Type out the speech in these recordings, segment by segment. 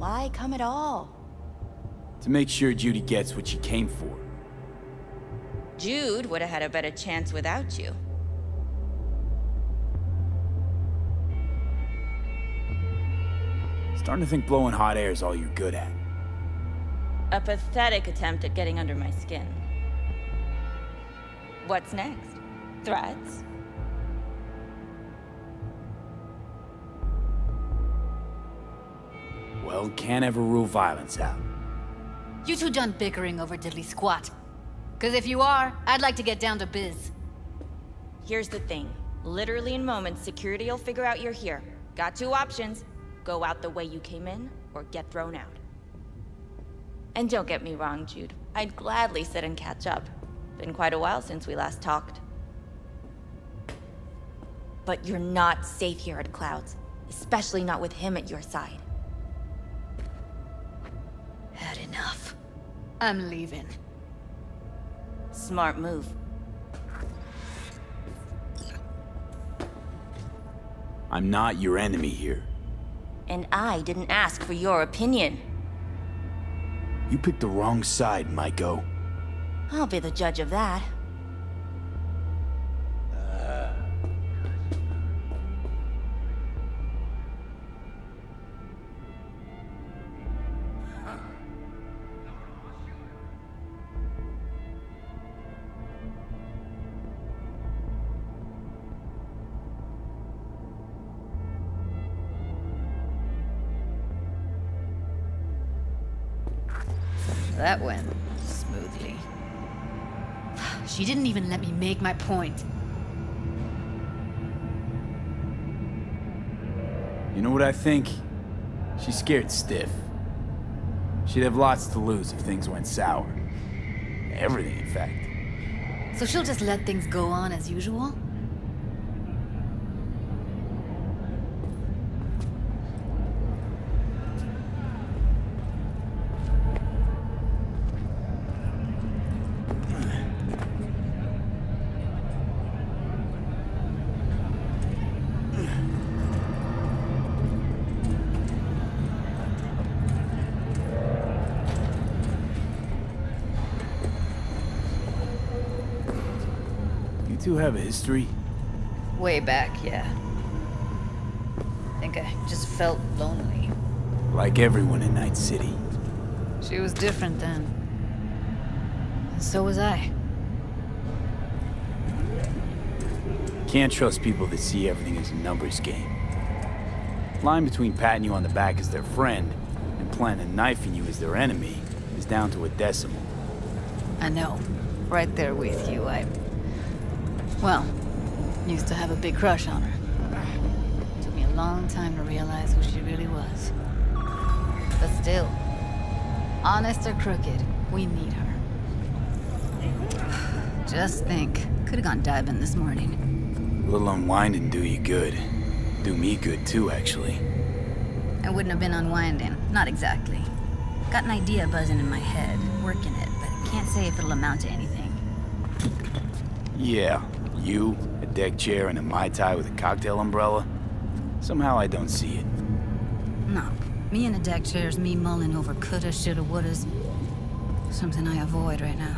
Why come at all? To make sure Judy gets what she came for. Jude would have had a better chance without you. Starting to think blowing hot air is all you're good at. A pathetic attempt at getting under my skin. What's next? Threats? Well, can't ever rule violence out. You two done bickering over diddly squat? Cause if you are, I'd like to get down to biz. Here's the thing. Literally in moments, security will figure out you're here. Got two options. Go out the way you came in, or get thrown out. And don't get me wrong, Jude. I'd gladly sit and catch up. Been quite a while since we last talked. But you're not safe here at Clouds. Especially not with him at your side. Had enough. I'm leaving. Smart move. I'm not your enemy here. And I didn't ask for your opinion. You picked the wrong side, Maiko. I'll be the judge of that. That went smoothly. She didn't even let me make my point. You know what I think? She's scared stiff. She'd have lots to lose if things went sour. Everything, in fact. So she'll just let things go on as usual? You two have a history? Way back, yeah. Think I just felt lonely. Like everyone in Night City. She was different then. And so was I. Can't trust people that see everything as a numbers game. Line between patting you on the back as their friend and planting a knife in you as their enemy is down to a decimal. I know. Right there with you. Well, used to have a big crush on her. Took me a long time to realize who she really was. But still, honest or crooked, we need her. Just think, could have gone diving this morning. A little unwinding do you good. Do me good too, actually. I wouldn't have been unwinding, not exactly. Got an idea buzzing in my head, working it, but can't say if it'll amount to anything. Yeah. You, a deck chair, and a Mai Tai with a cocktail umbrella? Somehow I don't see it. No. Me in a deck chair's me mulling over coulda, shoulda, wouldas. Something I avoid right now.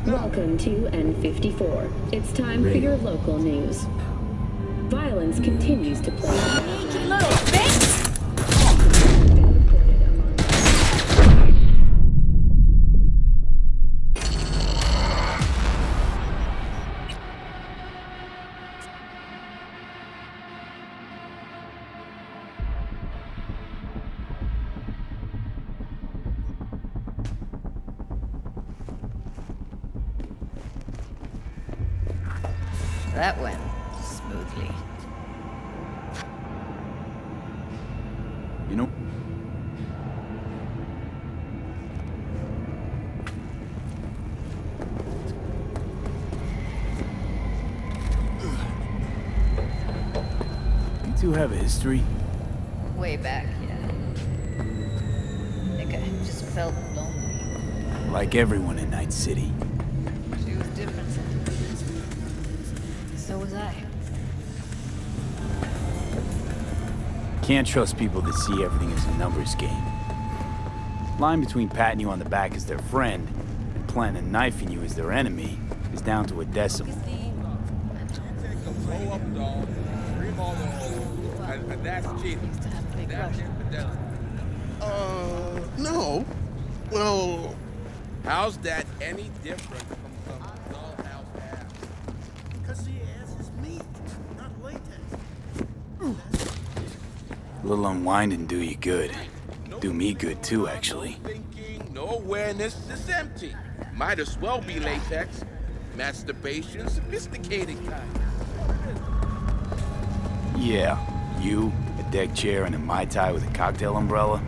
Welcome to N54. It's time for your local news. Violence continues to play. Sneaky little bitch! That went smoothly. You know? You two have a history? Way back, yeah. I think I just felt lonely. Like everyone in Night City. She was different. So was I. Can't trust people that see everything as a numbers game. Line between patting you on the back as their friend and planning on knifing you as their enemy is down to a decimal. No. Well, How's that any different from some dollhouse ass? because the ass is meat, not latex. A little unwinding do you good. Do me good too, actually. No thinking, no awareness, it's empty. Might as well be latex. Masturbation, sophisticated kind. Yeah, you, a deck chair, and a Mai Tai with a cocktail umbrella.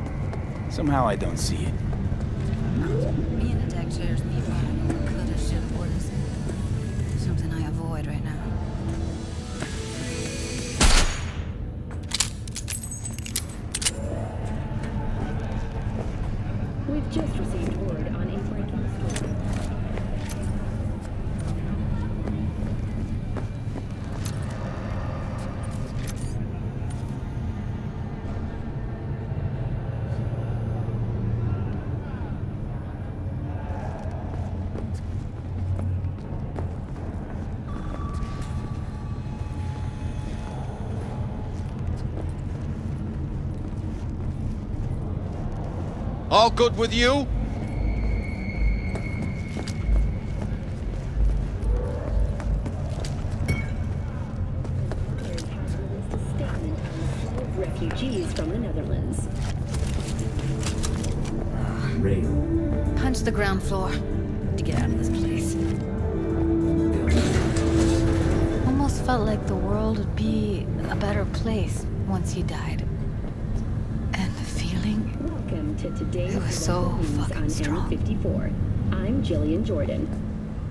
Somehow I don't see it. Me and the deck chairs, me fine. Coulda, shoulda, wouldas. Something I avoid right now. We've just received word on a breaking story. All good with you? Refugees from the Netherlands. Punch the ground floor to get out of this place. Almost felt like the world would be a better place once he died. And the feeling... Welcome to today's It was so local news fucking on strong. N54. I'm Jillian Jordan.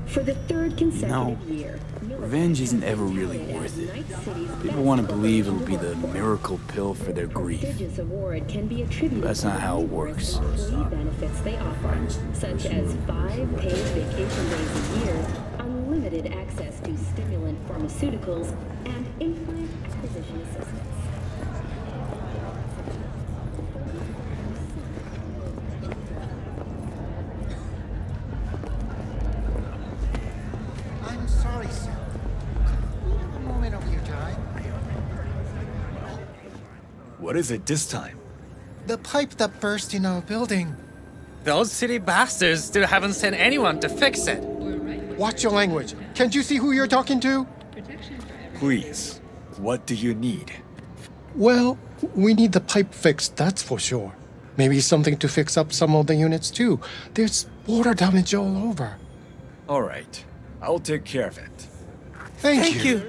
For the third consecutive year, Revenge isn't ever really worth it. People want to believe it'll be the miracle pill for their grief. prestigious award can be attributed That's to not how it the works. employee benefits they offer, such as 5 paid vacation days a year, unlimited access to stimulant pharmaceuticals, and implant acquisition assistance. I'm sorry, sir. Could we have a moment of your time? What is it this time? The pipe that burst in our building. Those city bastards still haven't sent anyone to fix it. Watch your language. Can't you see who you're talking to? Please, what do you need? Well, we need the pipe fixed, that's for sure. Maybe something to fix up some of the units too. There's water damage all over. All right, I'll take care of it. Thank you.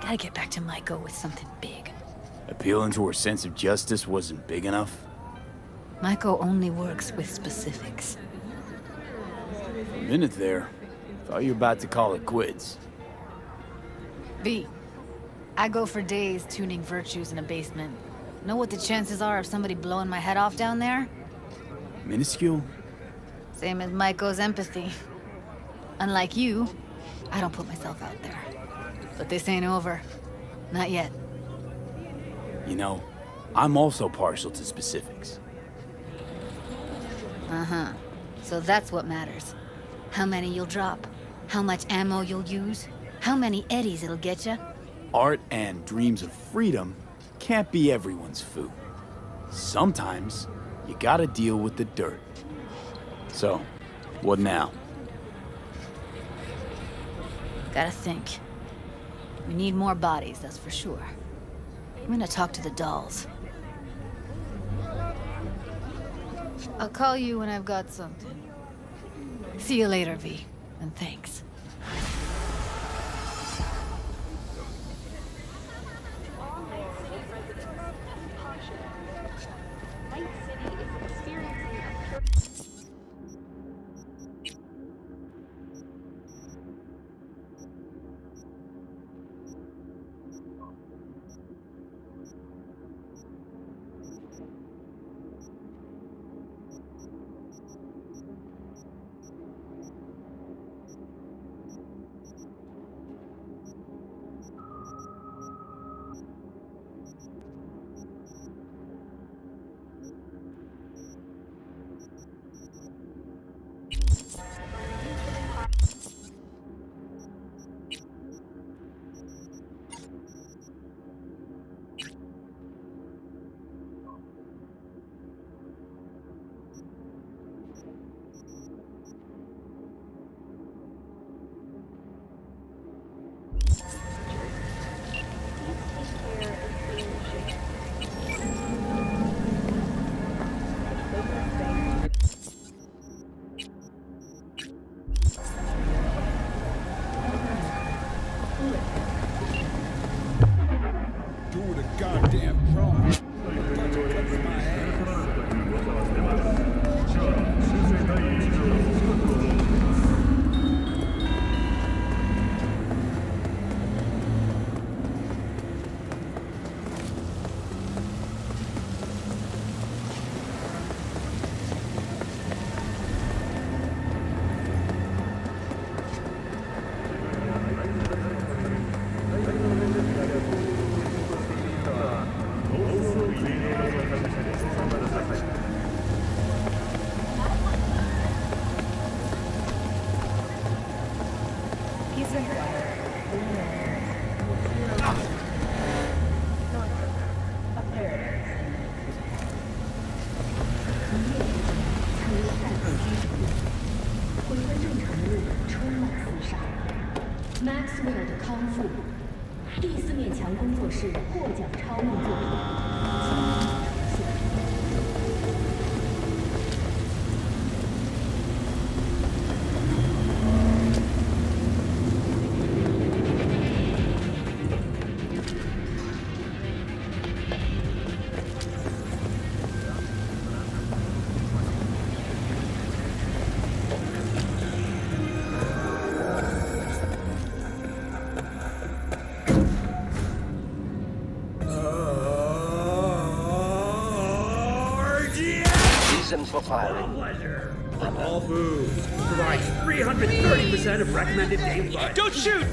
Gotta get back to Maiko with something big. Appealing to her sense of justice wasn't big enough? Maiko only works with specifics. For a minute there, thought you were about to call it quits. V, I go for days tuning virtues in a basement. Know what the chances are of somebody blowing my head off down there? Minuscule? Same as Maiko's empathy. Unlike you, I don't put myself out there. But this ain't over. Not yet. You know, I'm also partial to specifics. Uh-huh. So that's what matters. How many you'll drop. How much ammo you'll use. How many eddies it'll get you. Art and dreams of freedom can't be everyone's food. Sometimes, you gotta deal with the dirt. So, what now? Gotta think. We need more bodies, that's for sure. I'm gonna talk to the dolls. I'll call you when I've got something. See you later, V. And thanks. Maxwell 的康复，第4面墙工作室获奖超梦作品。For firing. All foods provides 330% of recommended game price. Don't shoot!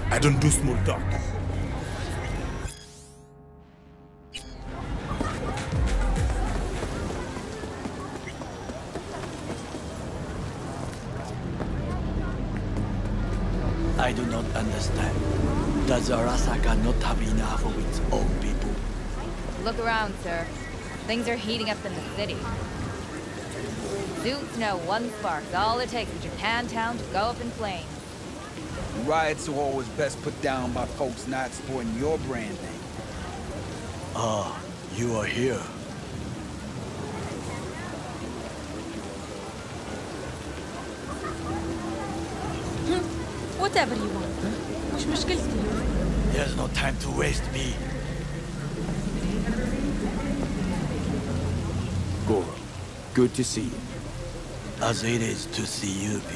I don't do small talk. I do not understand. Does Arasaka not have enough of its own people? Look around, sir. Things are heating up in the city. Suits know one spark's all it takes for Japantown to go up in flames. Riots are always best put down by folks not supporting your branding. Ah, you are here. Whatever you want. مش مشكلتي. There's no time to waste, me. Goro, good to see you. As it is to see you, V.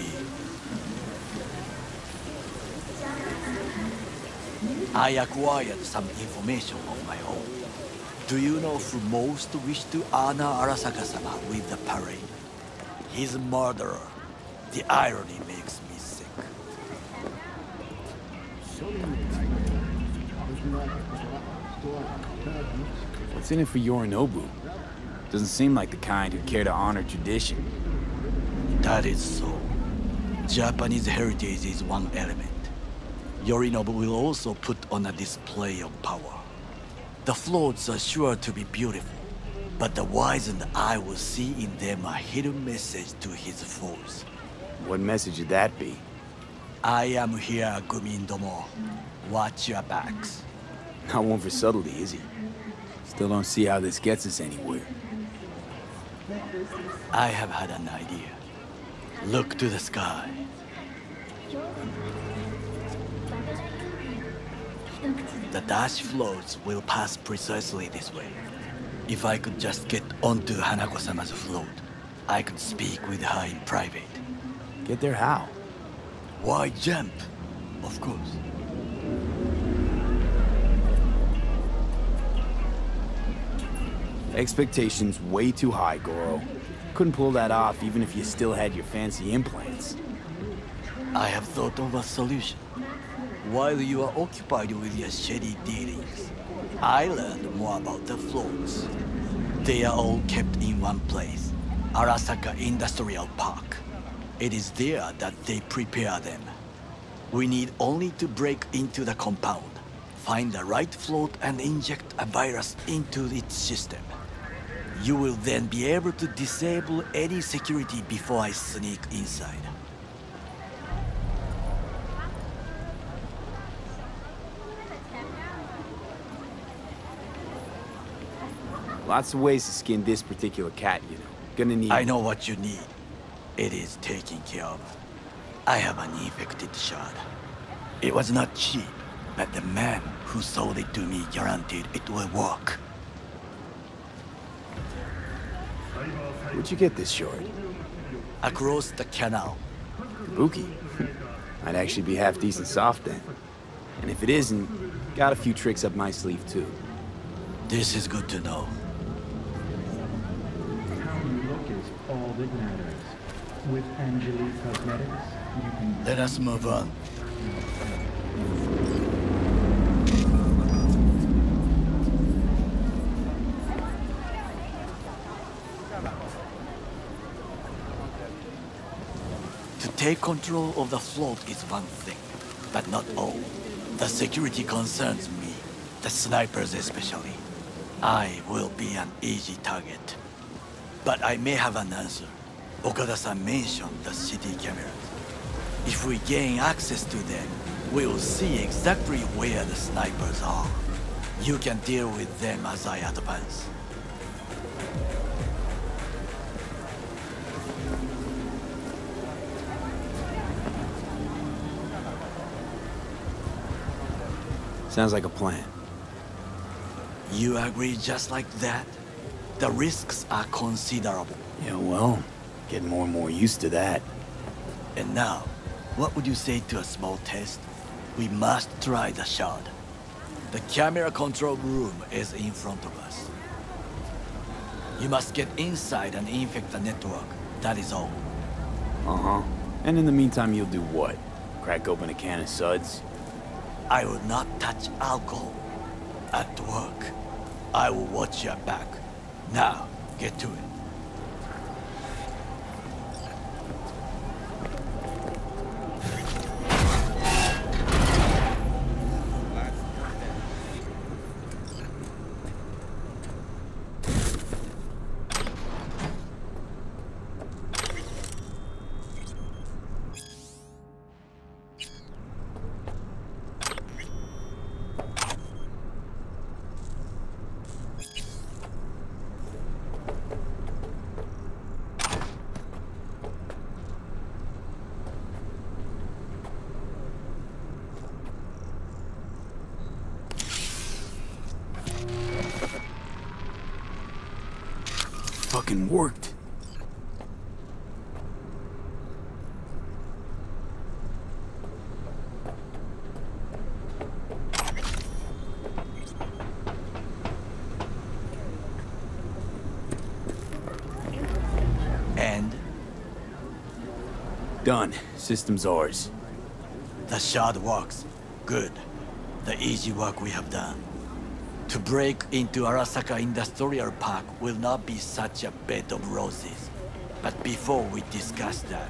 I acquired some information of my own. Do you know who most wished to honor Arasaka-sama with the parade? His murderer. The irony makes me sick. What's in it for Yorinobu? Doesn't seem like the kind who care to honor tradition. That is so. Japanese heritage is one element. Yorinobu will also put on a display of power. The floats are sure to be beautiful, but the wizened eye will see in them a hidden message to his foes. What message would that be? I am here, Gumindomo. Watch your backs. Not one for subtlety, is he? Still don't see how this gets us anywhere. I have had an idea. Look to the sky. The dash floats will pass precisely this way. If I could just get onto Hanako-sama's float, I could speak with her in private. Get there how? Why jump? Of course. Expectations way too high, Goro. Couldn't pull that off even if you still had your fancy implants. I have thought of a solution. While you are occupied with your shady dealings, I learned more about the floats. They are all kept in one place, Arasaka Industrial Park. It is there that they prepare them. We need only to break into the compound, find the right float and inject a virus into its system. You will then be able to disable any security before I sneak inside. Lots of ways to skin this particular cat, you know. Gonna need... I know what you need. It is taken care of. I have an infected shard. It was not cheap, but the man who sold it to me guaranteed it will work. Where'd you get this shard? Across the canal. Kabuki? Might actually be half decent soft then. And if it isn't, got a few tricks up my sleeve too. This is good to know. How you look is all that matters. With Angelique Cosmetics, you can... Let us move on. To take control of the float is one thing, but not all. The security concerns me, the snipers especially. I will be an easy target. But I may have an answer. Okada-san mentioned the city cameras. If we gain access to them, we will see exactly where the snipers are. You can deal with them as I advance. Sounds like a plan. You agree just like that? The risks are considerable. Yeah, well, getting more and more used to that. And now, what would you say to a small test? We must try the shard. The camera control room is in front of us. You must get inside and infect the network. That is all. Uh-huh. And in the meantime, you'll do what? Crack open a can of suds? I will not touch alcohol. At work, I will watch your back. Now, get to it. Fucking worked. And? Done. System's ours. The shard works. Good. the easy work we have done. To break into Arasaka Industrial Park will not be such a bed of roses. But before we discuss that...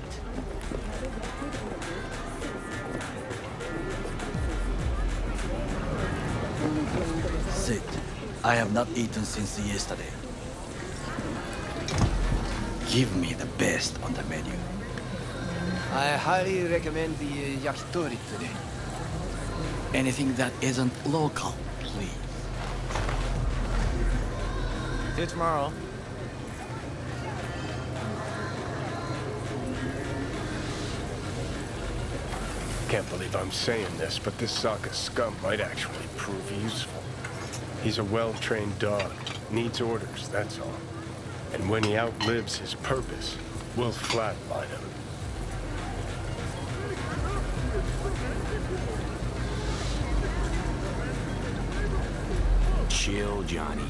Sit. I have not eaten since yesterday. Give me the best on the menu. I highly recommend the yakitori today. Anything that isn't local, please. See you tomorrow. Can't believe I'm saying this, but this Sokka scum might actually prove useful. He's a well-trained dog. Needs orders, that's all. And when he outlives his purpose, we'll flatline him. Chill, Johnny.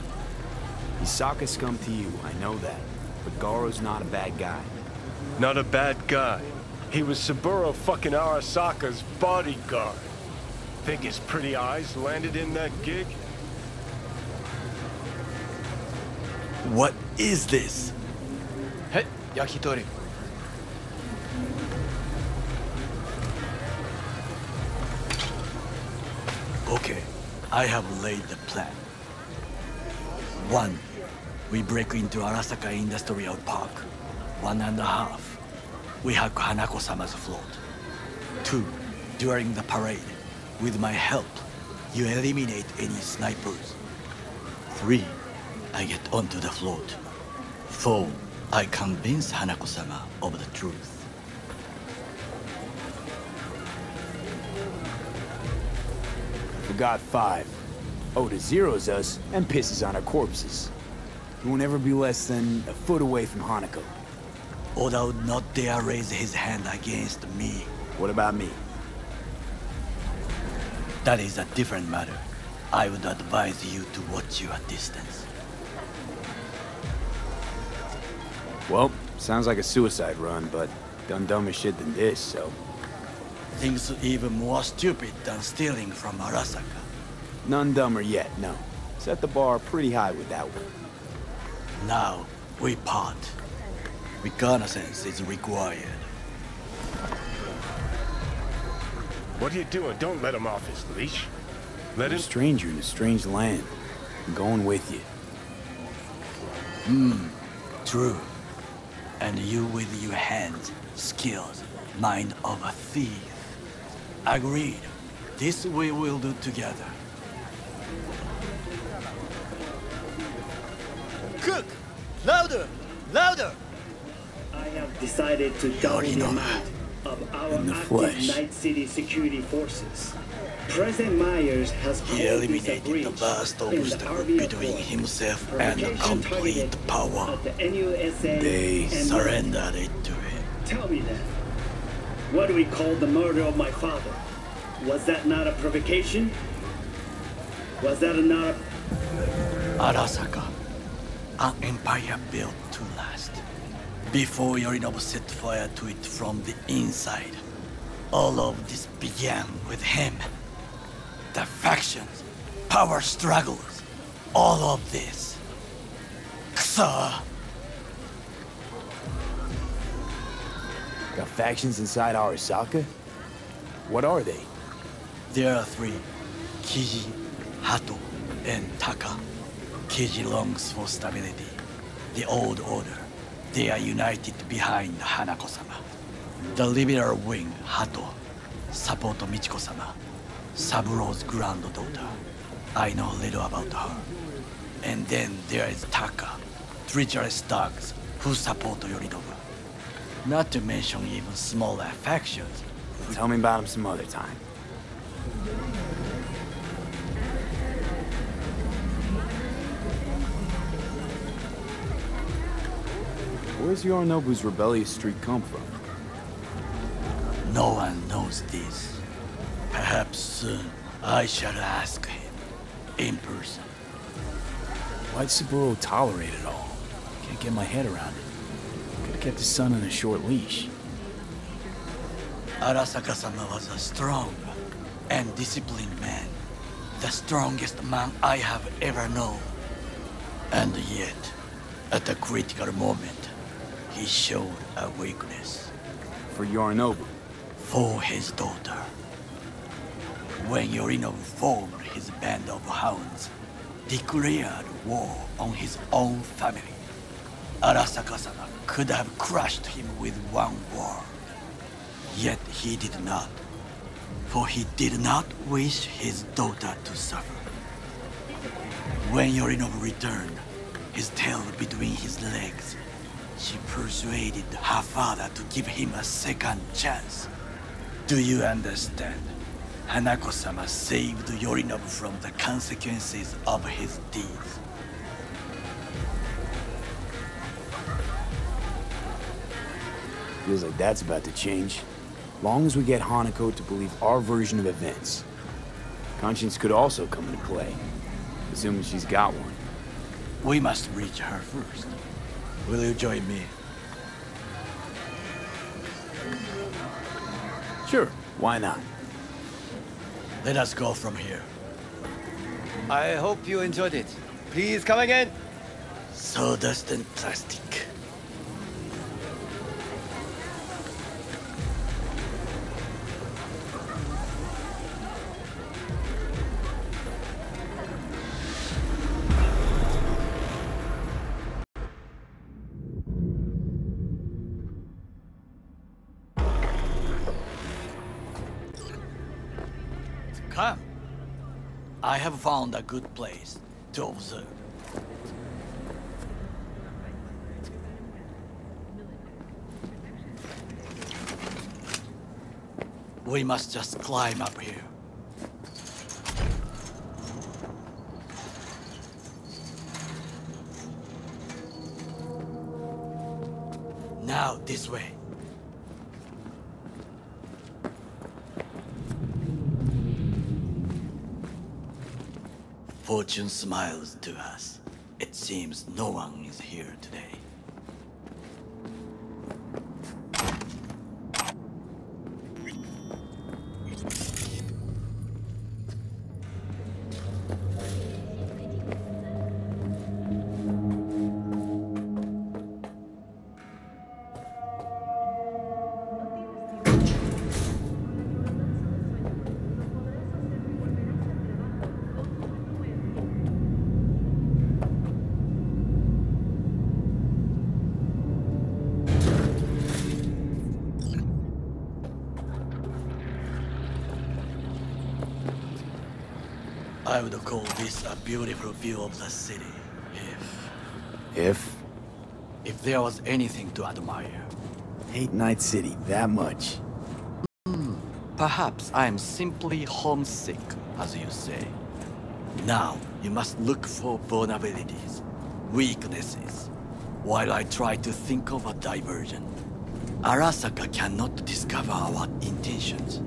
He's Sokka scum to you, I know that. But Garo's not a bad guy. Not a bad guy. He was Saburo fucking Arasaka's bodyguard. Think his pretty eyes landed in that gig? What is this? Hey, yakitori. Okay, I have laid the plan. 1. We break into Arasaka Industrial Park. 1.5. We hack Hanako-sama's float. 2. During the parade, with my help, you eliminate any snipers. 3. I get onto the float. 4. I convince Hanako-sama of the truth. Forgot 5. Oda zeros us and pisses on our corpses. He won't ever be less than a foot away from Hanako. Oda would not dare raise his hand against me. What about me? That is a different matter. I would advise you to watch your distance. Well, sounds like a suicide run, but done dumber shit than this, so... Things even more stupid than stealing from Arasaka. None dumber yet, no. Set the bar pretty high with that one. Now, we part. Reconnaissance is required. What are you doing? Don't let him off his leash. Let him... a stranger in a strange land. I'm going with you. True. And you with your hands, skills, mind of a thief. Agreed. This we will do together. Cook! Louder! Louder! I have decided to double the amount of our active Night City security forces. President Myers has He eliminated the vast obstacle between himself and complete power. They surrendered it to him. Tell me then, what do we call the murder of my father? Was that not a provocation? Was that not a... Arasaka, an empire built to last. Before Yorinobu set fire to it from the inside, all of this began with him. The factions, power struggles, all of this. Ksa! Got factions inside Arasaka? What are they? There are 3. Kiji, Hato, and Taka. Kiji longs for stability. The old order. They are united behind Hanako-sama. The liberal wing, Hato, support Michiko-sama, Saburo's granddaughter. I know little about her. And then there is Taka, treacherous dogs who support Yorinobu. Not to mention even smaller factions. Tell me about them some other time. Where's Yorinobu's rebellious streak come from? No one knows this. Perhaps soon I shall ask him in person. Why'd Saburo tolerate it all? Can't get my head around it. Could've kept his son on a short leash. Arasaka-sama was a strong and disciplined man. the strongest man I have ever known. And yet, at a critical moment, he showed a weakness. For Yorinobu? For his daughter. When Yorinobu formed his band of hounds, declared war on his own family, Arasaka-sama could have crushed him with one word. Yet he did not, for he did not wish his daughter to suffer. When Yorinobu returned, his tail between his legs, she persuaded her father to give him a second chance. Do you understand? Hanako-sama saved Yorinobu from the consequences of his deeds. Feels like that's about to change. Long as we get Hanako to believe our version of events. Conscience could also come into play, assuming she's got one. We must reach her first. Will you join me? Sure, why not? Let us go from here. I hope you enjoyed it. Please come again. Sawdust and plastic. Come. I have found a good place to observe. We must just climb up here. Now, this way. Fortune smiles to us. It seems no one is here today. I would call this a beautiful view of the city, if there was anything to admire. Hate Night City that much. Perhaps I am simply homesick, as you say. Now, you must look for vulnerabilities, weaknesses, while I try to think of a diversion. Arasaka cannot discover our intentions.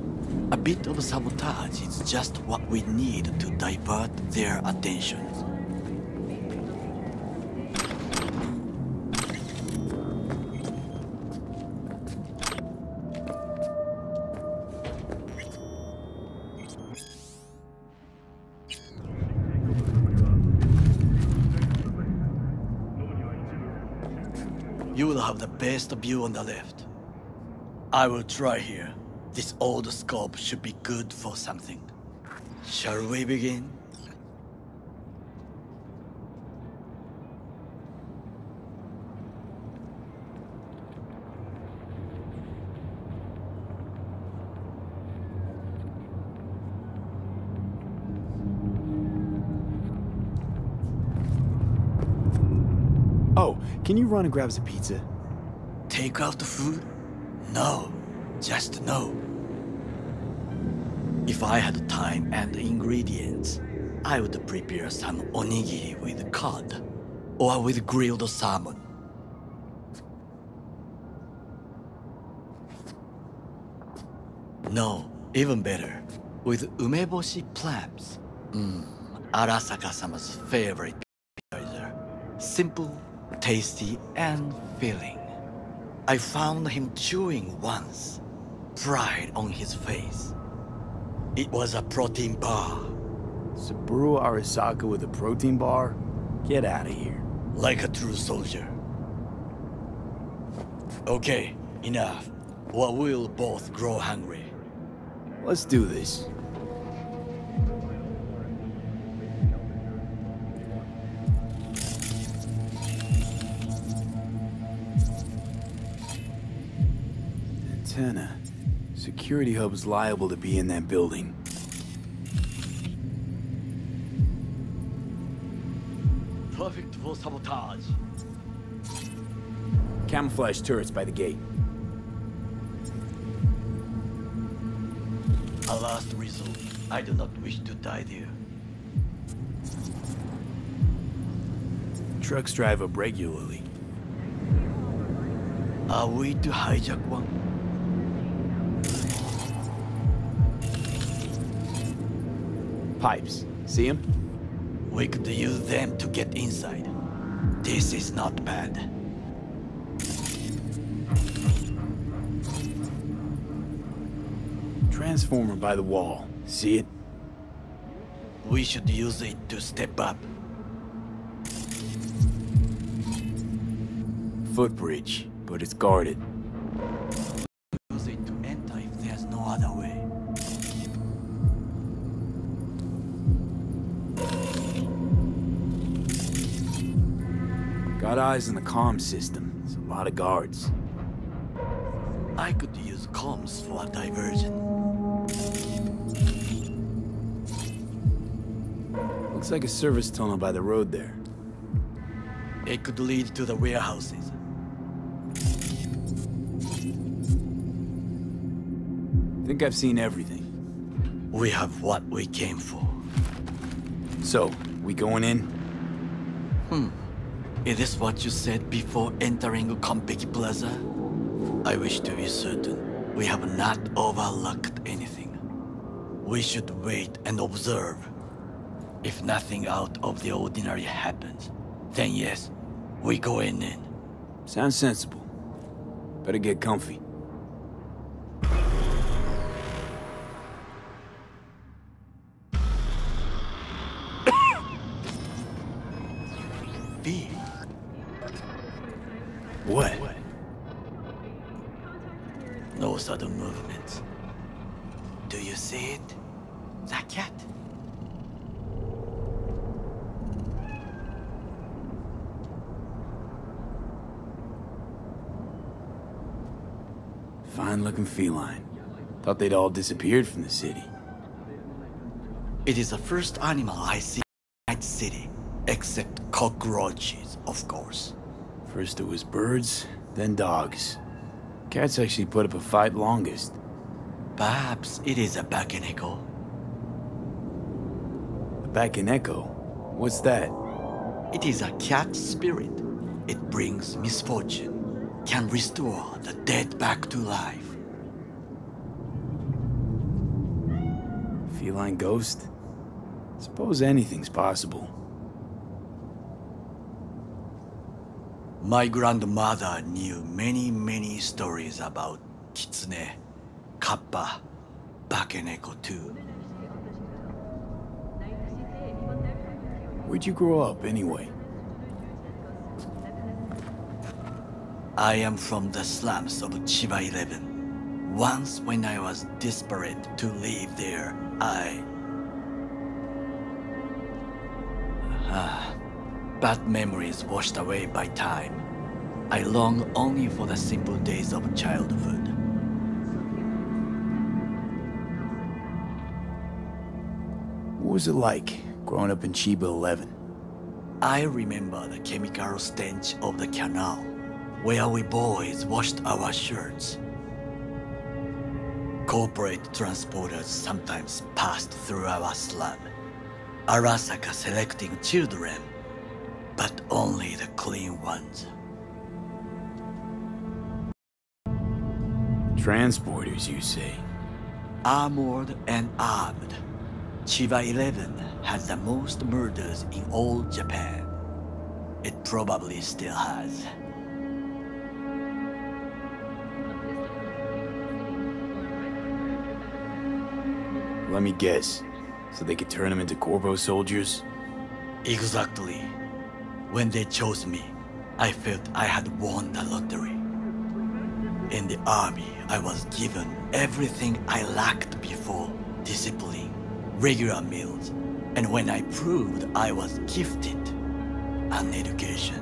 A bit of sabotage is just what we need to divert their attentions. You will have the best view on the left. I will try here. This old scope should be good for something. Shall we begin? Oh, can you run and grab us a pizza? Take out the food? No, just no. If I had time and ingredients, I would prepare some onigiri with cod, or with grilled salmon. No, even better, with umeboshi clams. Arasaka-sama's favorite appetizer. Simple, tasty, and filling. I found him chewing once, pride on his face. It was a protein bar. Saburo Arasaka with a protein bar? Get out of here. Like a true soldier. Okay, enough. Or we'll both grow hungry. Let's do this. Antenna. Security hub's liable to be in that building. Perfect for sabotage. Camouflage turrets by the gate. A last resort. I do not wish to die there. Trucks drive up regularly. Are we to hijack one? Pipes. See them? We could use them to get inside. This is not bad. Transformer by the wall. See it? We should use it to step up. Footbridge, but it's guarded. Use it to enter if there's no other way. Got eyes on the comm system. It's a lot of guards. I could use comms for a diversion. Looks like a service tunnel by the road there. It could lead to the warehouses. Think I've seen everything. We have what we came for. So, we going in? Is this what you said before entering Konpeki Plaza? I wish to be certain we have not overlooked anything. We should wait and observe. If nothing out of the ordinary happens, then yes, we go in. Sounds sensible. Better get comfy. B. What? No sudden movements. Do you see it? The cat? Fine-looking feline. Thought they'd all disappeared from the city. It is the first animal I see in Night City, except cockroaches, of course. First it was birds, then dogs. Cats actually put up a fight longest. Perhaps it is a Bakeneko. A Bakeneko? What's that? It is a cat spirit. It brings misfortune, can restore the dead back to life. Feline ghost? Suppose anything's possible. My grandmother knew many stories about Kitsune, Kappa, Bakeneko too. Where'd you grow up, anyway? I am from the slums of Chiba 11. Once when I was desperate to live there, bad memories washed away by time. I long only for the simple days of childhood. What was it like, growing up in Chiba 11? I remember the chemical stench of the canal, where we boys washed our shirts. Corporate transporters sometimes passed through our slum. Arasaka selecting children, but only the clean ones. Transporters, you say? Armored and armed. Chiba 11 has the most murders in all Japan. It probably still has. Let me guess. So they could turn them into Corpo soldiers? Exactly. When they chose me, I felt I had won the lottery. In the army, I was given everything I lacked before: discipline, regular meals, and when I proved I was gifted, an education.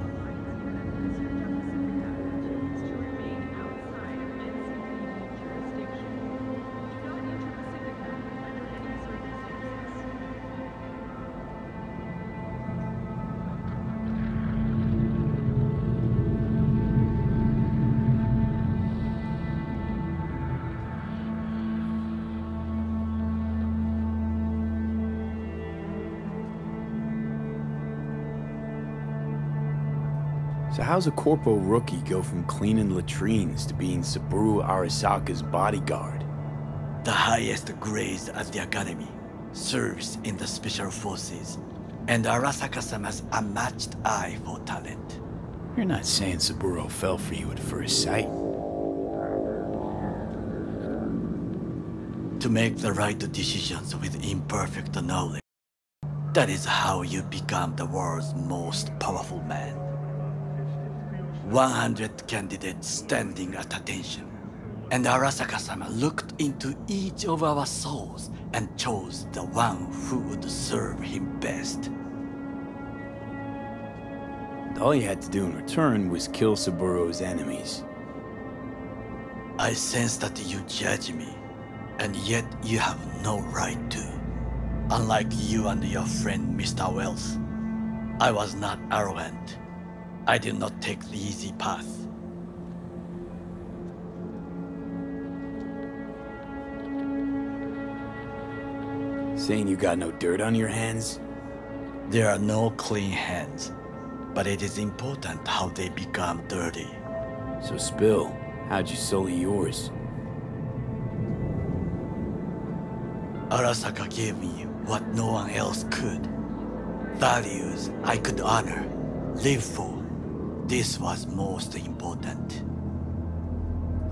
So how's a Corpo rookie go from cleaning latrines to being Saburo Arasaka's bodyguard? The highest grades at the academy, serves in the special forces, and Arasaka-sama's unmatched eye for talent. You're not saying Saburo fell for you at first sight. To make the right decisions with imperfect knowledge, that is how you become the world's most powerful man. 100 candidates standing at attention, and Arasaka-sama looked into each of our souls and chose the one who would serve him best. And all you had to do in return was kill Saburo's enemies. I sense that you judge me, and yet you have no right to. Unlike you and your friend Mr. Wells, I was not arrogant. I did not take the easy path. Saying you got no dirt on your hands? There are no clean hands, but it is important how they become dirty. So spill, how'd you sully yours? Arasaka gave me what no one else could. Values I could honor, live for. This was most important.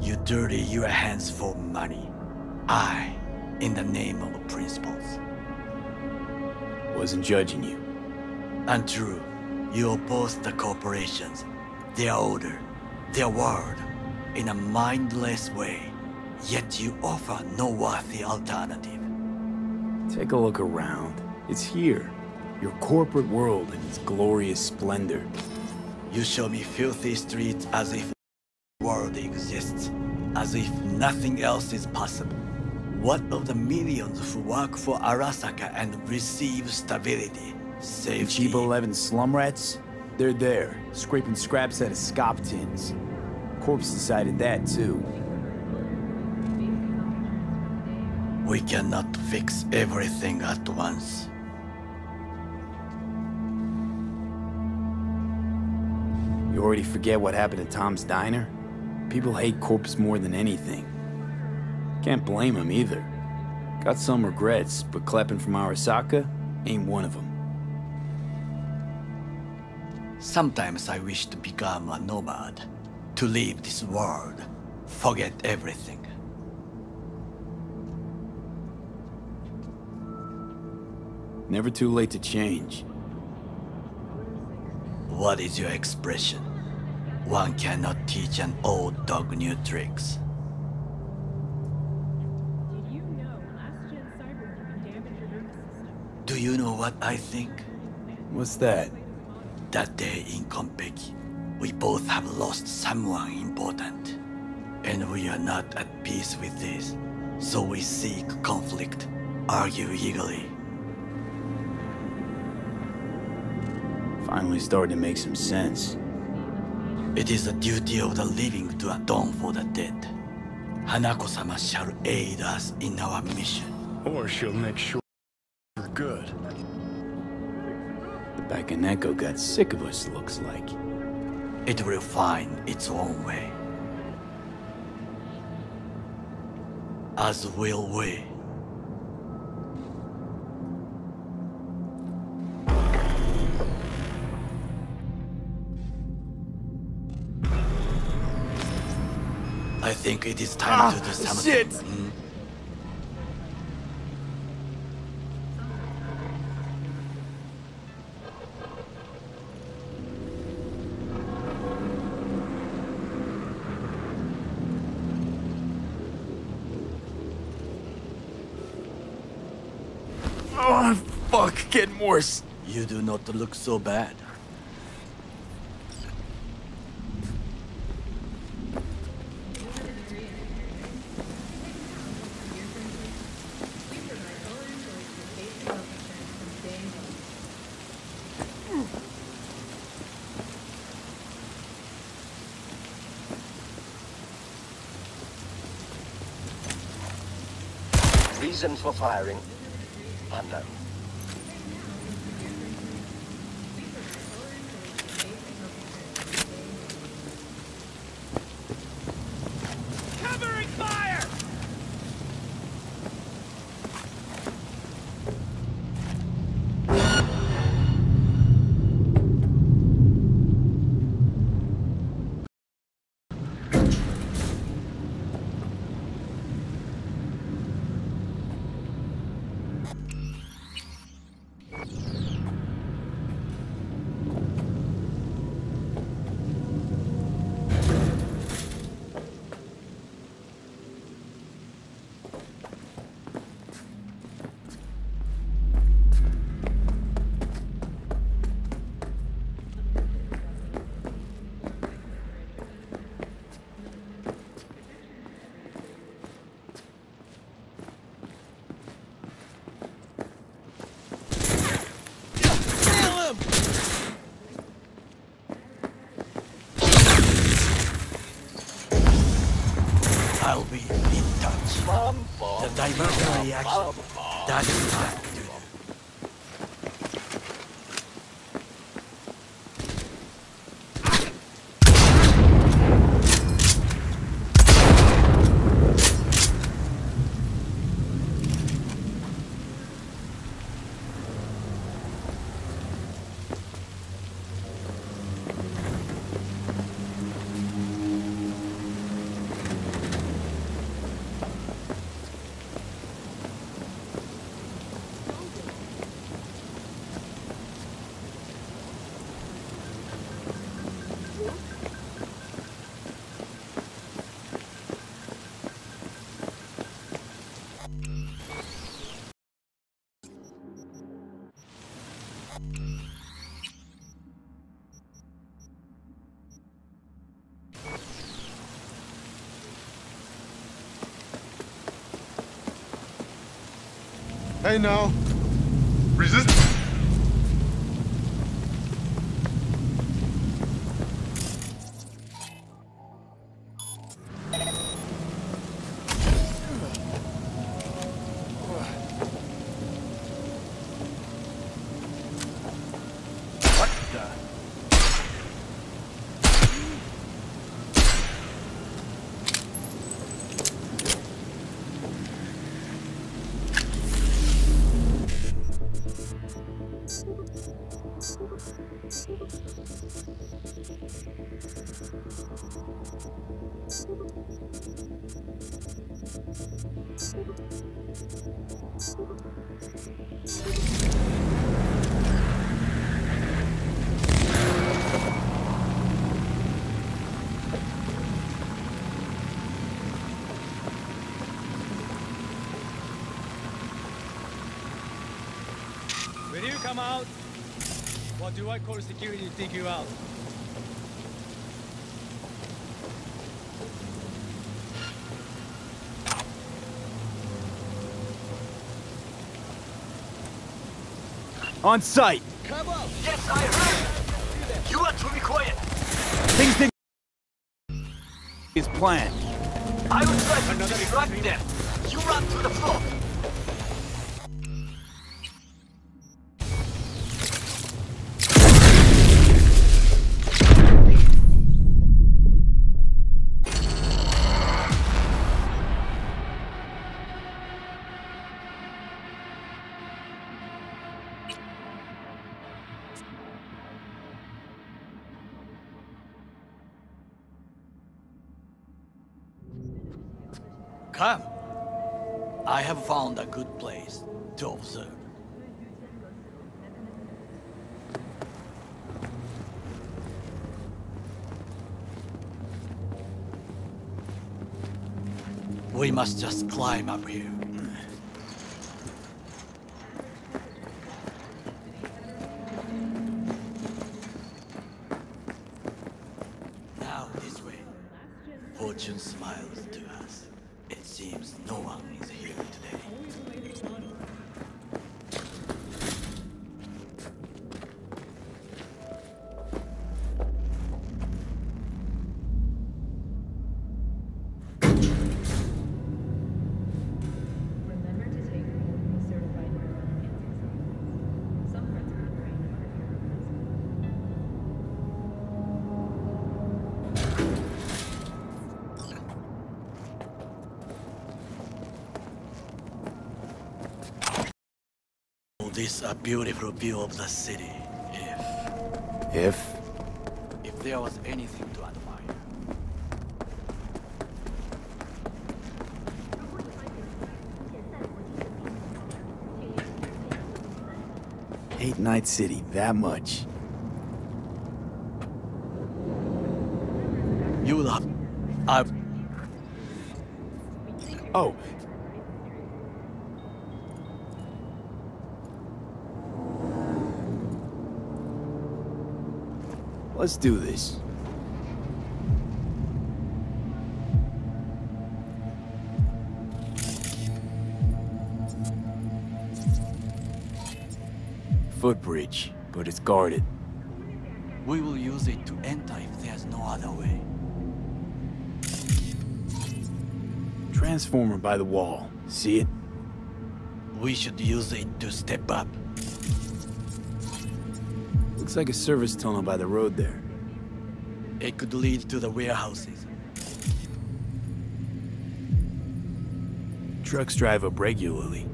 You dirty your hands for money. I, in the name of principles. Wasn't judging you. Untrue. You oppose the corporations, their order, their word, in a mindless way. Yet you offer no worthy alternative. Take a look around. It's here. Your corporate world in its glorious splendor. You show me filthy streets as if the world exists, as if nothing else is possible. What of the millions who work for Arasaka and receive stability, safety? Cheap 11 slum rats? They're there, scraping scraps out of scop tins. Corpse decided that too. We cannot fix everything at once. You already forget what happened at Tom's Diner? People hate Corpse more than anything. Can't blame him either. Got some regrets, but clapping from Arasaka ain't one of them. Sometimes I wish to become a nomad, to leave this world, forget everything. Never too late to change. What is your expression? One cannot teach an old dog new tricks. Do you know what I think? What's that? That day in Konpeki, we both have lost someone important. And we are not at peace with this. So we seek conflict, argue eagerly. Finally starting to make some sense. It is the duty of the living to atone for the dead. Hanako-sama shall aid us in our mission. Or she'll make sure we're good. The Bakaneko got sick of us, looks like. It will find its own way. As will we. I think it is time to do something. Shit! fuck? Getting worse. You do not look so bad. Reason for firing? Unknown. Covering fire! I'll be in touch. The diversion reaction. That is time. Hey now. Resist. When you come out, what do I call security to dig you out? On site. Come on. Yes, I heard. You are to be quiet. Things didn't is planned. I will try to distract them. You run to the floor. Come. I have found a good place to observe. We must just climb up here. Fortune smiles to us. It seems no one is here today. This a beautiful view of the city, if there was anything to admire. Hate Night City that much. You will have... Oh. Let's do this. Footbridge, but it's guarded. We will use it to enter if there's no other way. Transformer by the wall. See it? We should use it to step up. Looks like a service tunnel by the road there. It could lead to the warehouses. Trucks drive up regularly.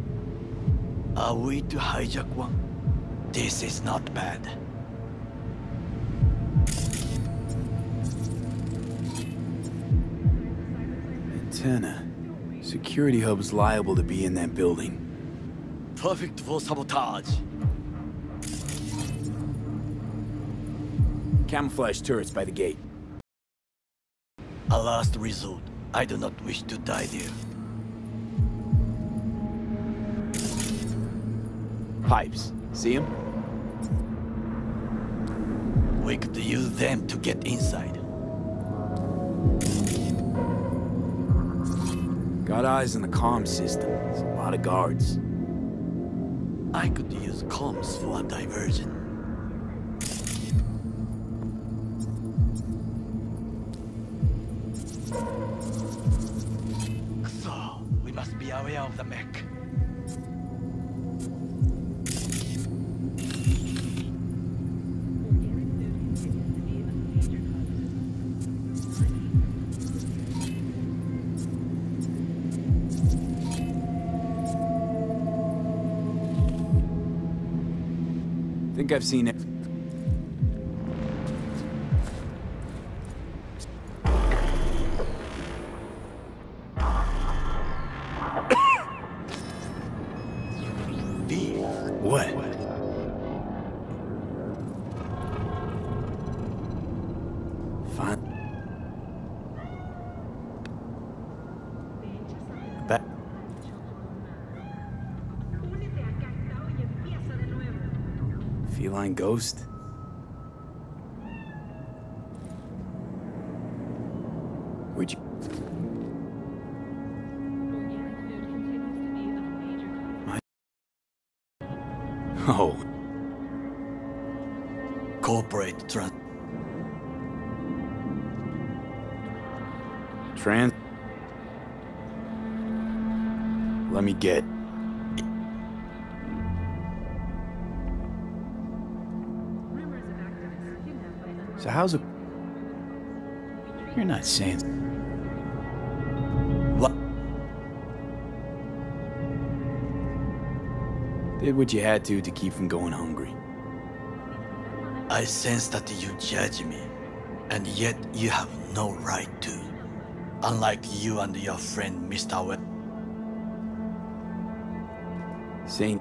Are we to hijack one? This is not bad. Antenna. Security hub's liable to be in that building. Perfect for sabotage. Camouflage turrets by the gate. A last resort. I do not wish to die there. Pipes. See them? We could use them to get inside. Got eyes on the comm system. There's a lot of guards. I could use comms for a diversion. So, we must be aware of the mech. I think I've seen it. What? Fine. Back. Feline ghost? Where'd you... Oh. Corporate Let me get... So how's it... You're not saying... What? Did what you had to keep from going hungry. I sense that you judge me, and yet you have no right to. Unlike you and your friend, Mr. Webb. Saying...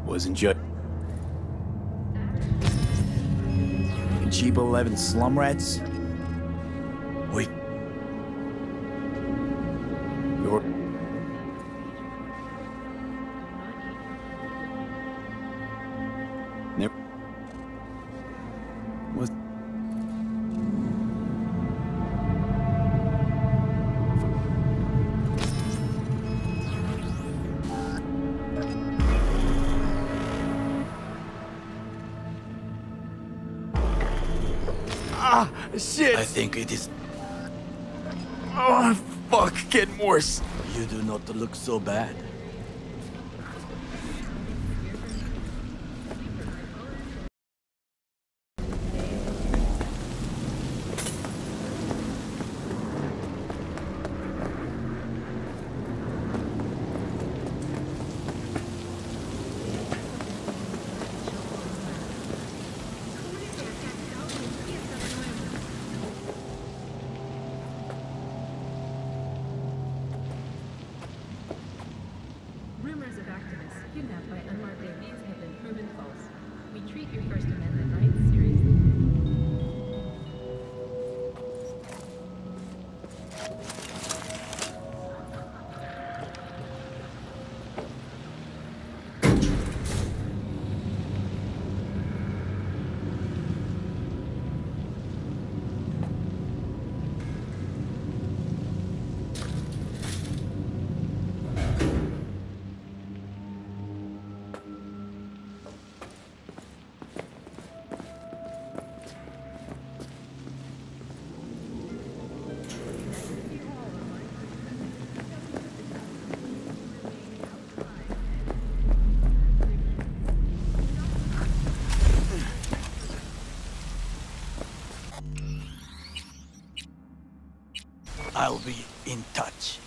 Wasn't just... Cheap 11 slum rats? Wait. You're... Never... Was... Ah, shit! I think it is... Oh, fuck, getting worse. You do not look so bad. I'll be in touch.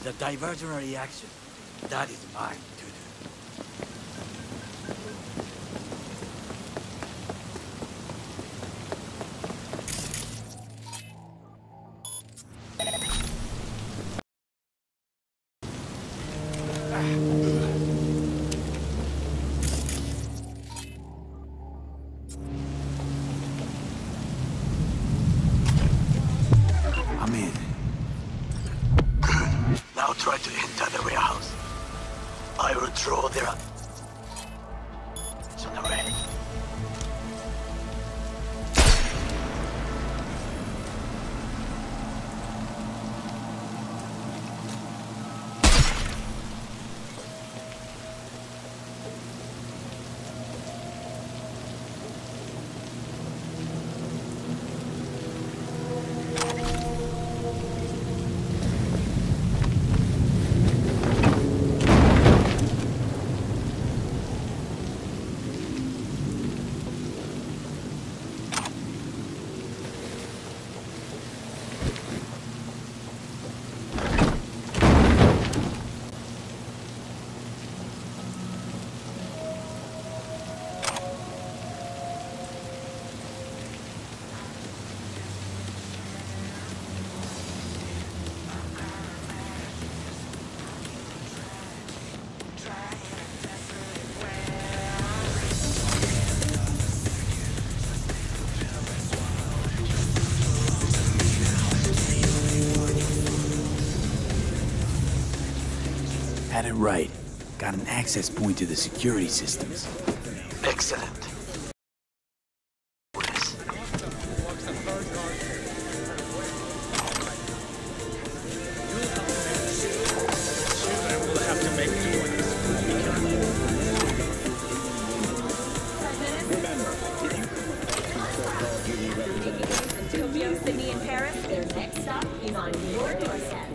The divergent reaction, that is mine to do. I'm in. Now try to enter the warehouse. I will throw their... It's on the way. Had it right. Got an access point to the security systems. Excellent. Sydney and Paris, their next stop is on your doorstep.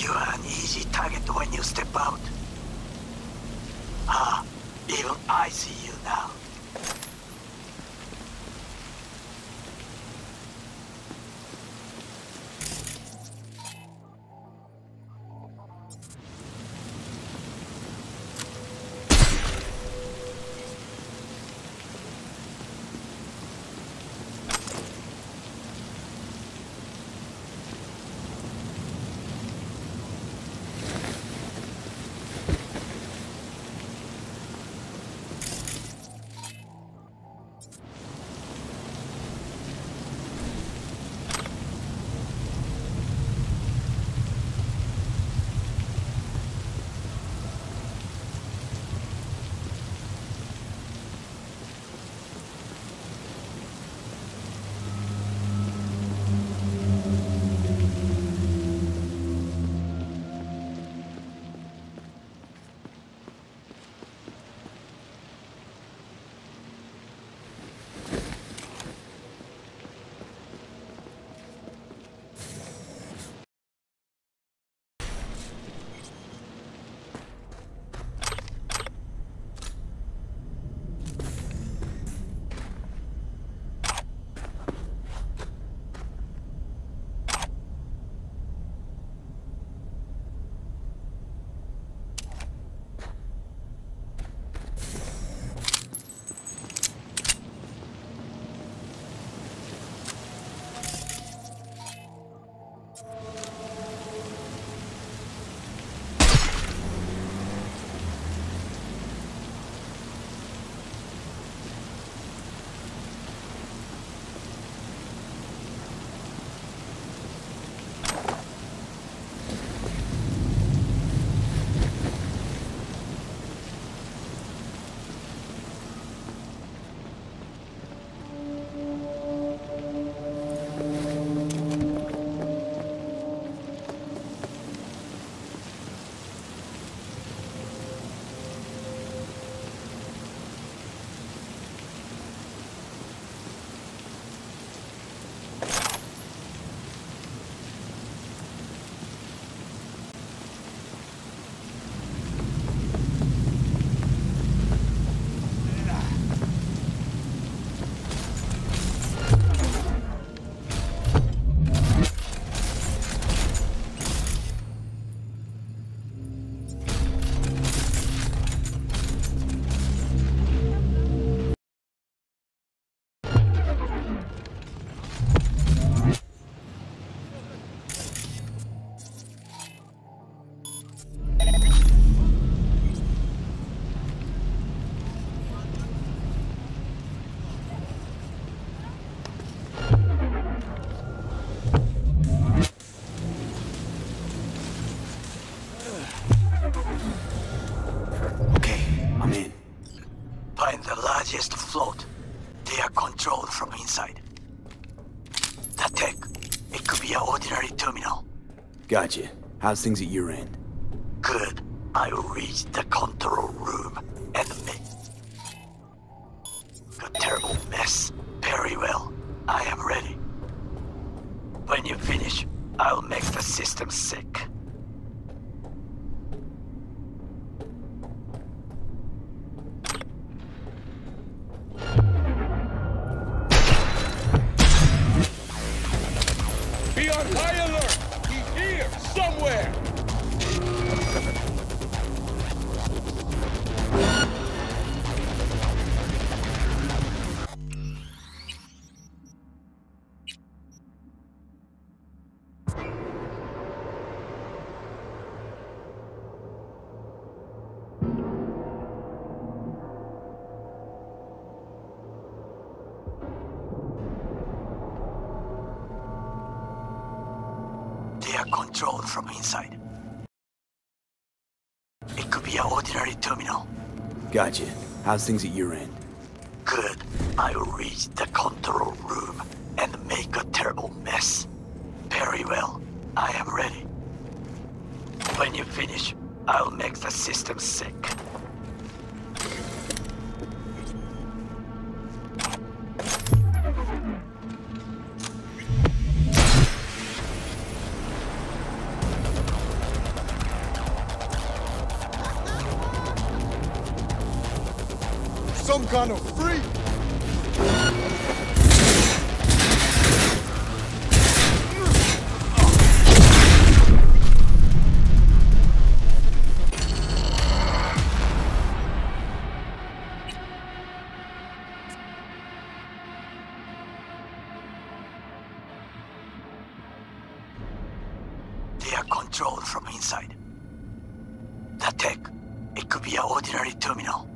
You are an easy target when you step out. Ah, even I see you now. Float. They are controlled from inside. The tech, it could be an ordinary terminal. Gotcha. How's things at your end? Good. I will reach the control room and make a terrible mess. Very well. I am ready. When you finish, I'll make the system sick. Be on high alert! He's here, somewhere! Controlled from inside. It could be an ordinary terminal. Gotcha. How's things at your end? Good. I will reach the control room and make a terrible mess. Very well. I am ready. When you finish, I'll make the system sick. some kind of freak! They are controlled from inside. That tech, it could be an ordinary terminal.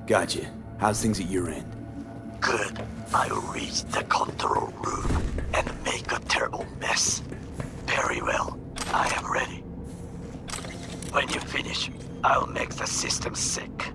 Gotcha. How's things at your end? Good. I'll reach the control room and make a terrible mess. Very well. I am ready. When you finish, I'll make the system sick.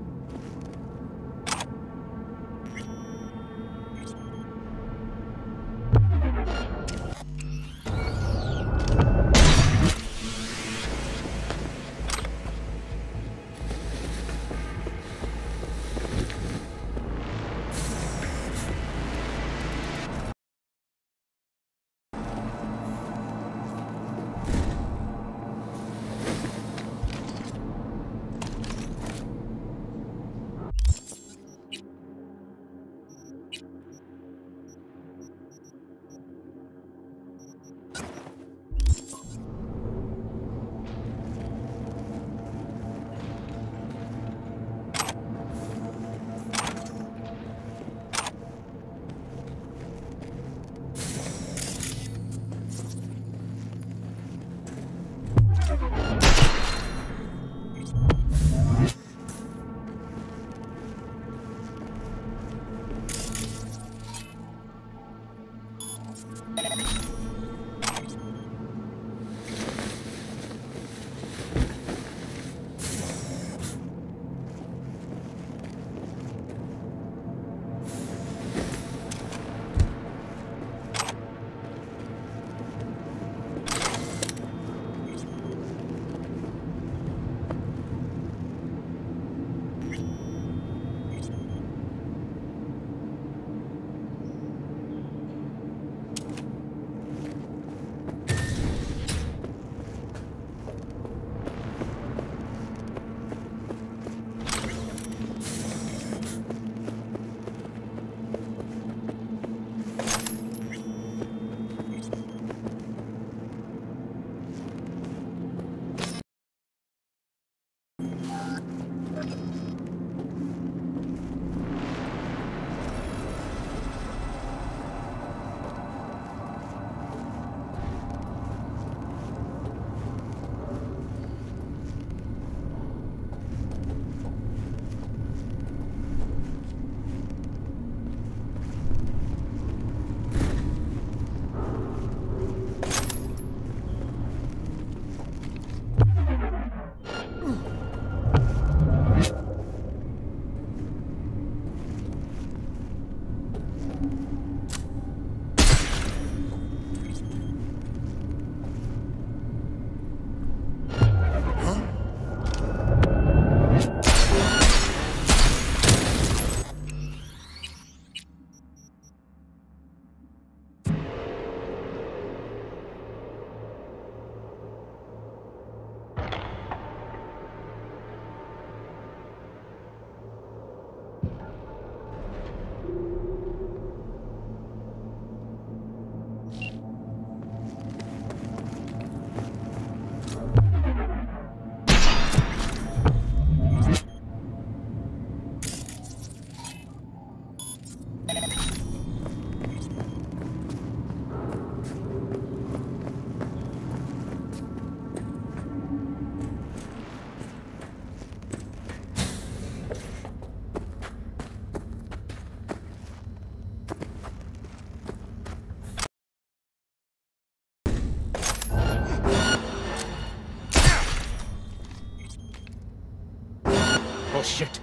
Oh shit.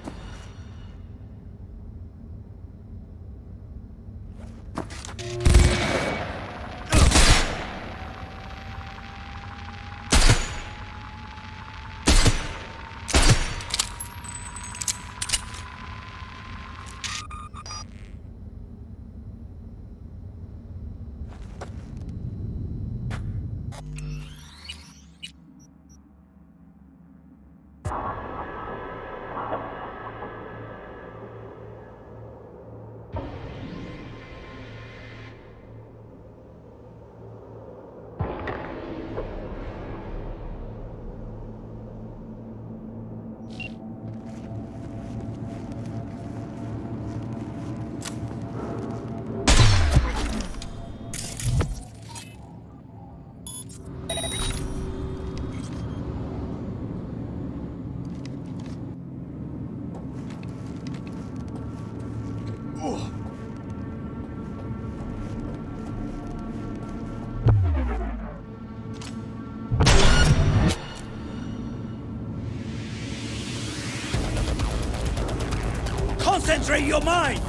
Concentrate your mind!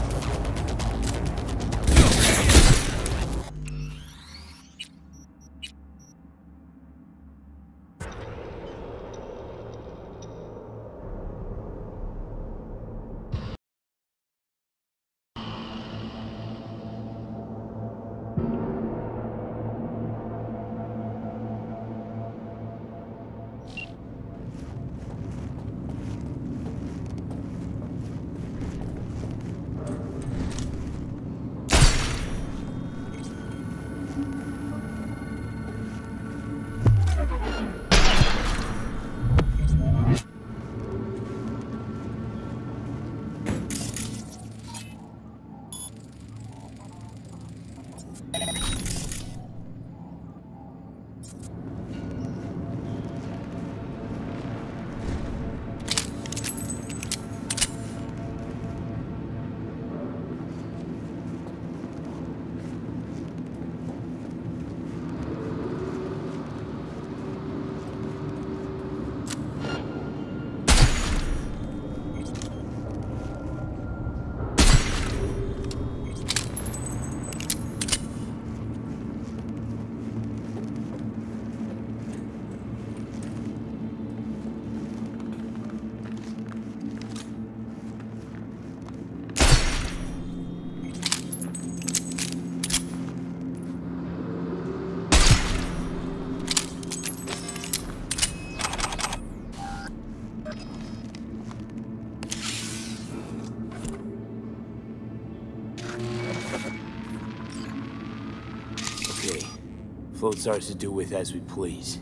Float's ours to do with as we please.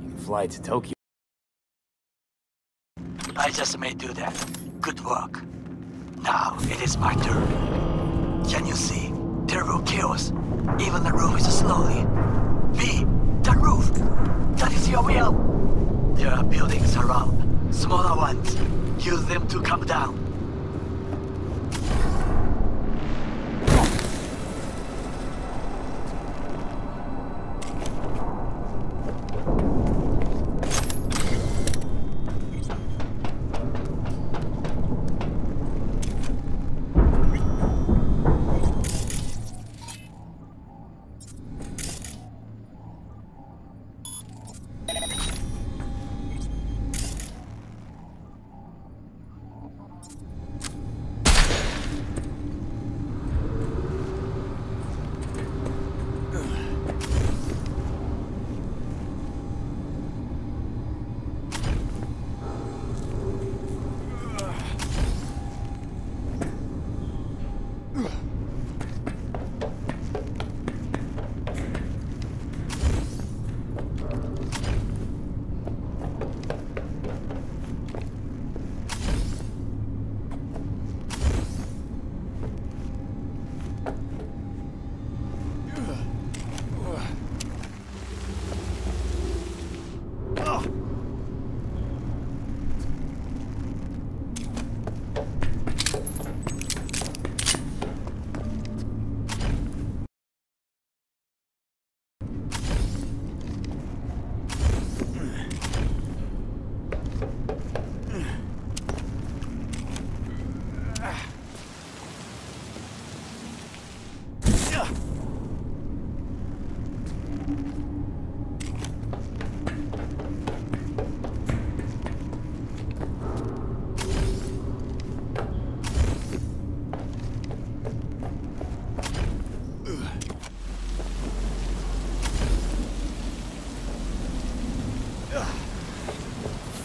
You can fly to Tokyo. I just may do that. Good work. Now it is my turn. Can you see? Terrible chaos. Even the roof is slowly. V, the roof! That is your will! There are buildings around. Smaller ones. Use them to come down.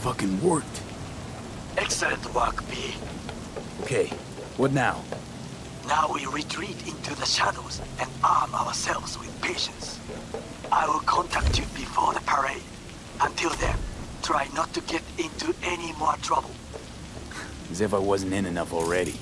Fucking worked. Excellent work, B. Okay, what now? Now we retreat into the shadows and arm ourselves with patience. I will contact you before the parade. Until then, try not to get into any more trouble. As if I wasn't in enough already.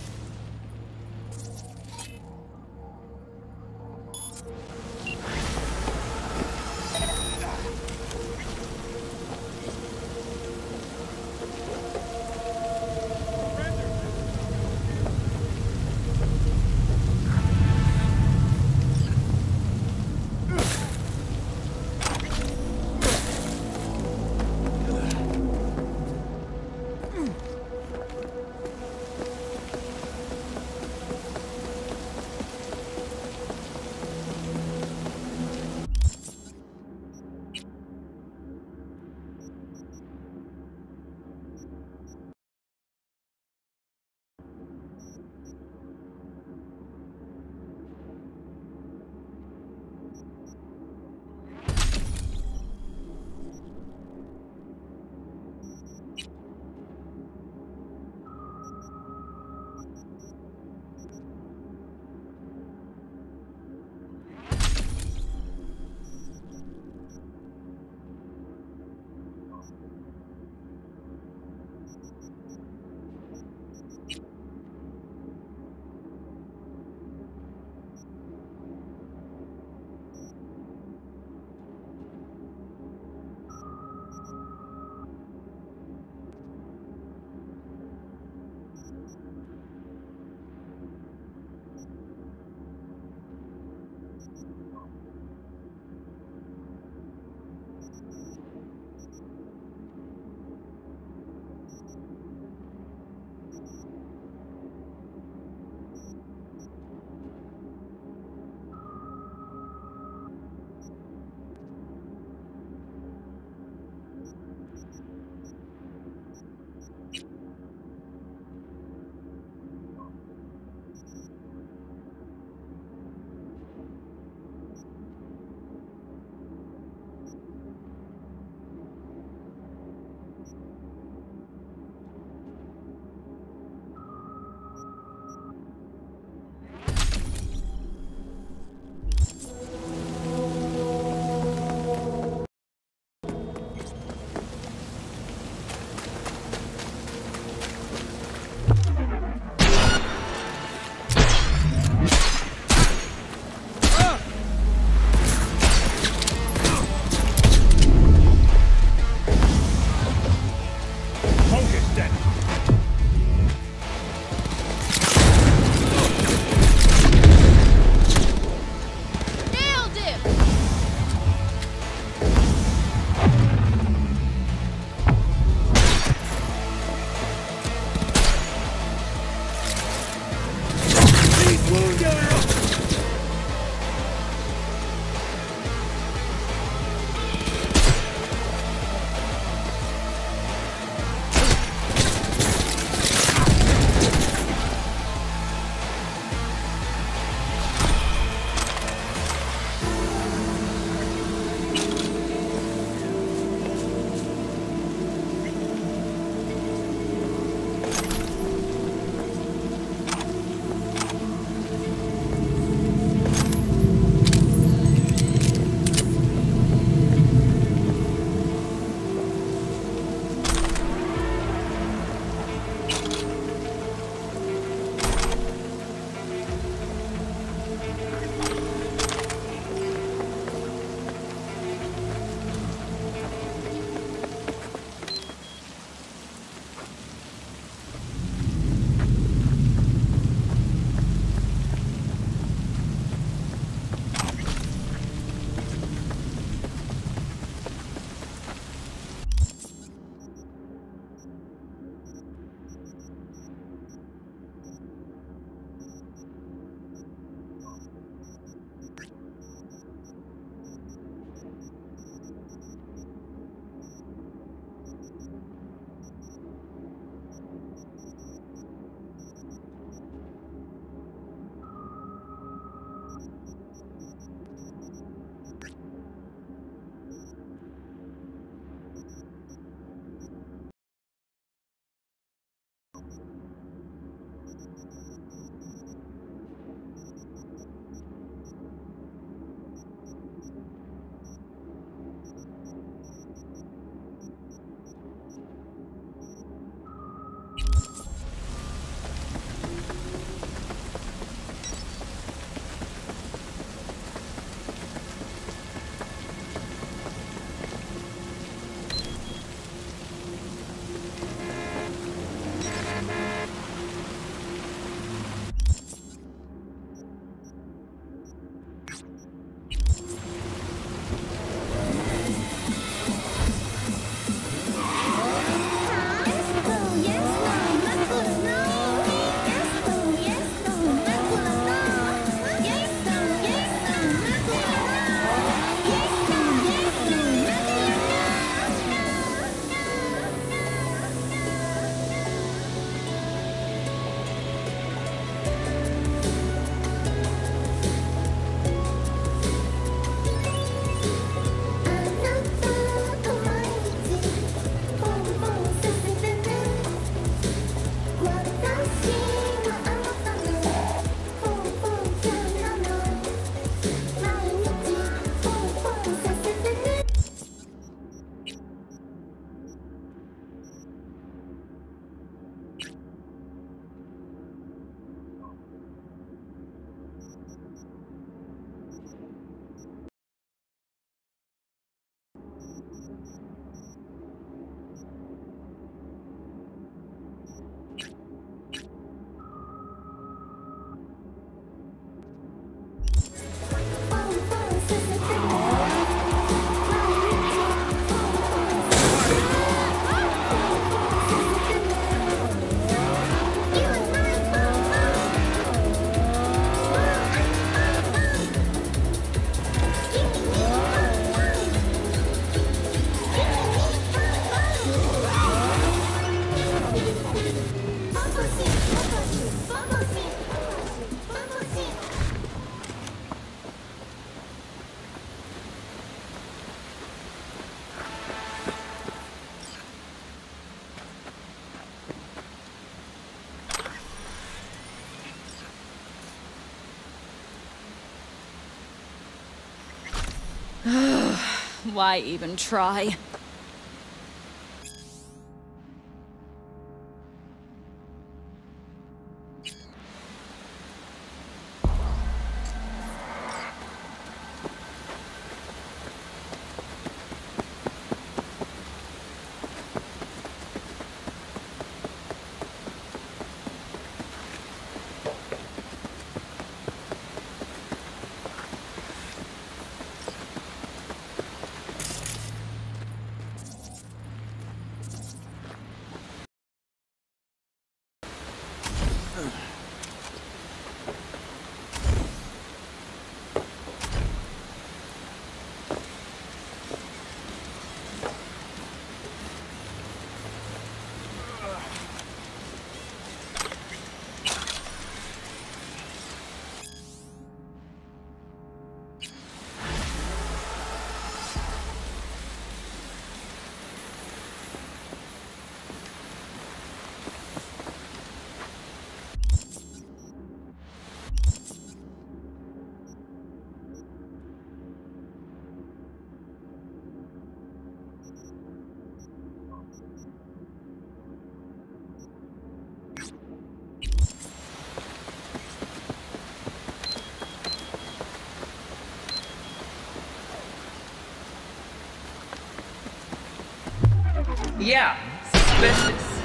Why even try? Yeah, suspicious.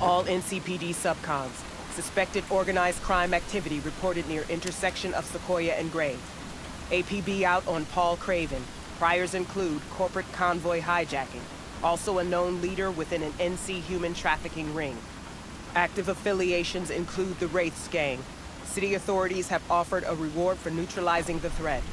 All NCPD subcons. Suspected organized crime activity reported near intersection of Sequoia and Gray. APB out on Paul Craven. Priors include corporate convoy hijacking. Also a known leader within an NC human trafficking ring. Active affiliations include the Wraiths gang. City authorities have offered a reward for neutralizing the threat.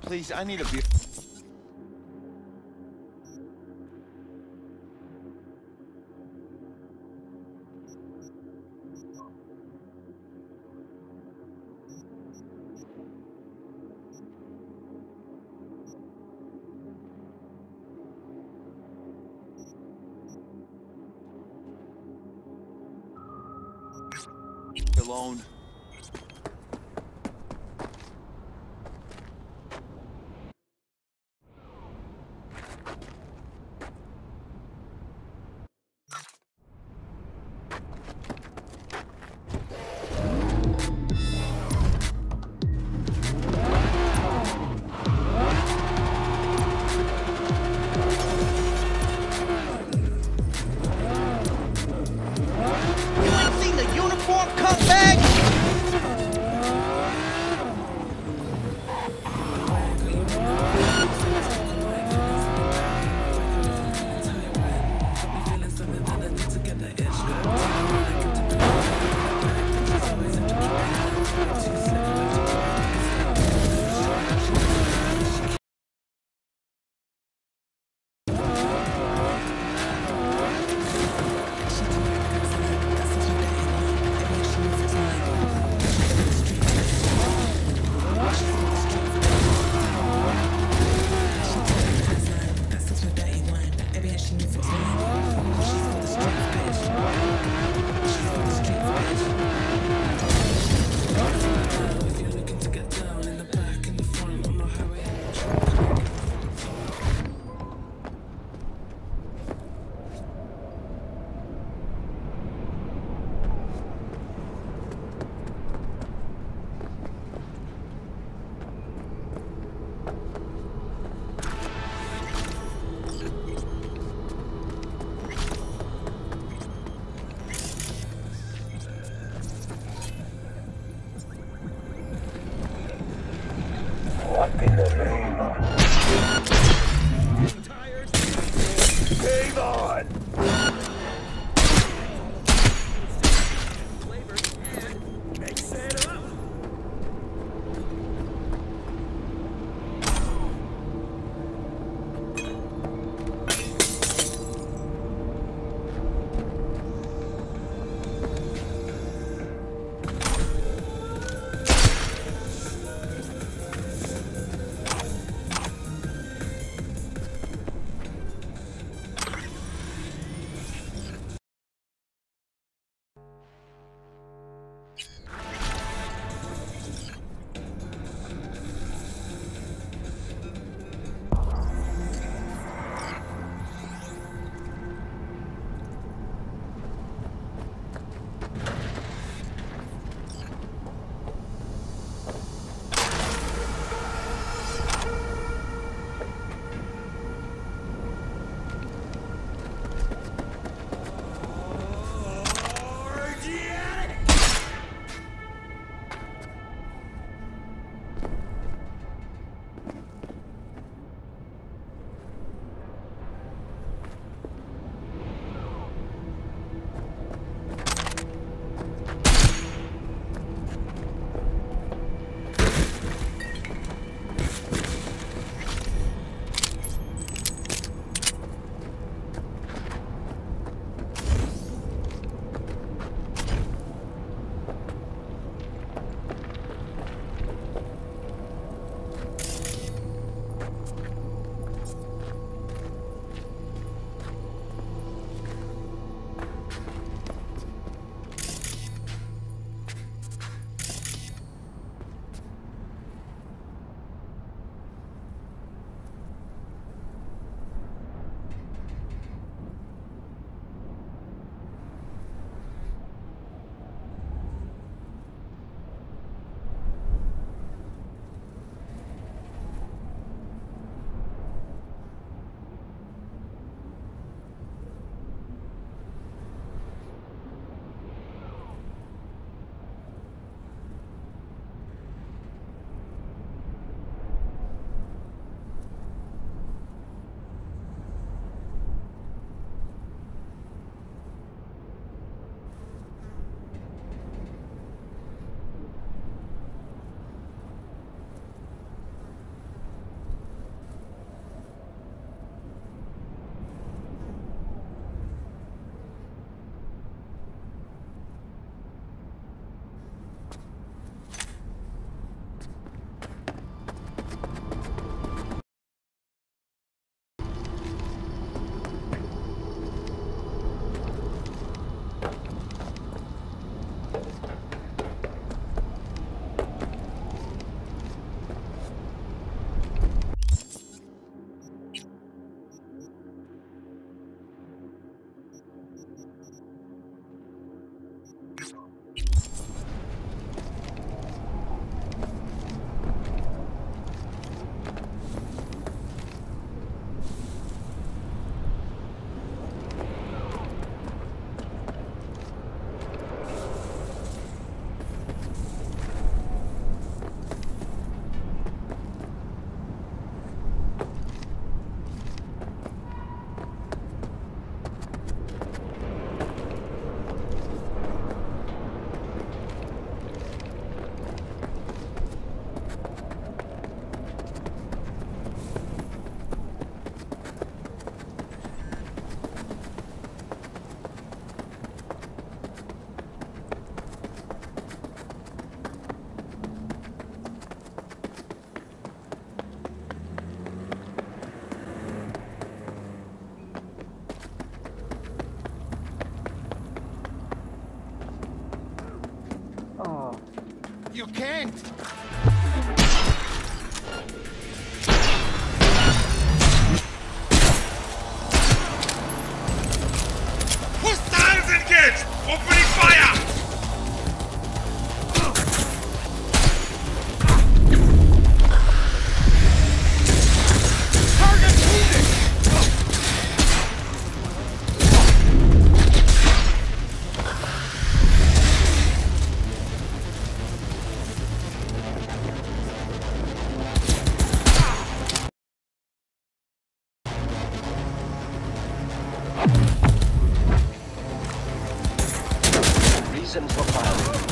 please, I need a beer. Alone. You ain't seen the uniform come back? You can't! Hostiles engaged! Opening fire! Reason for firing.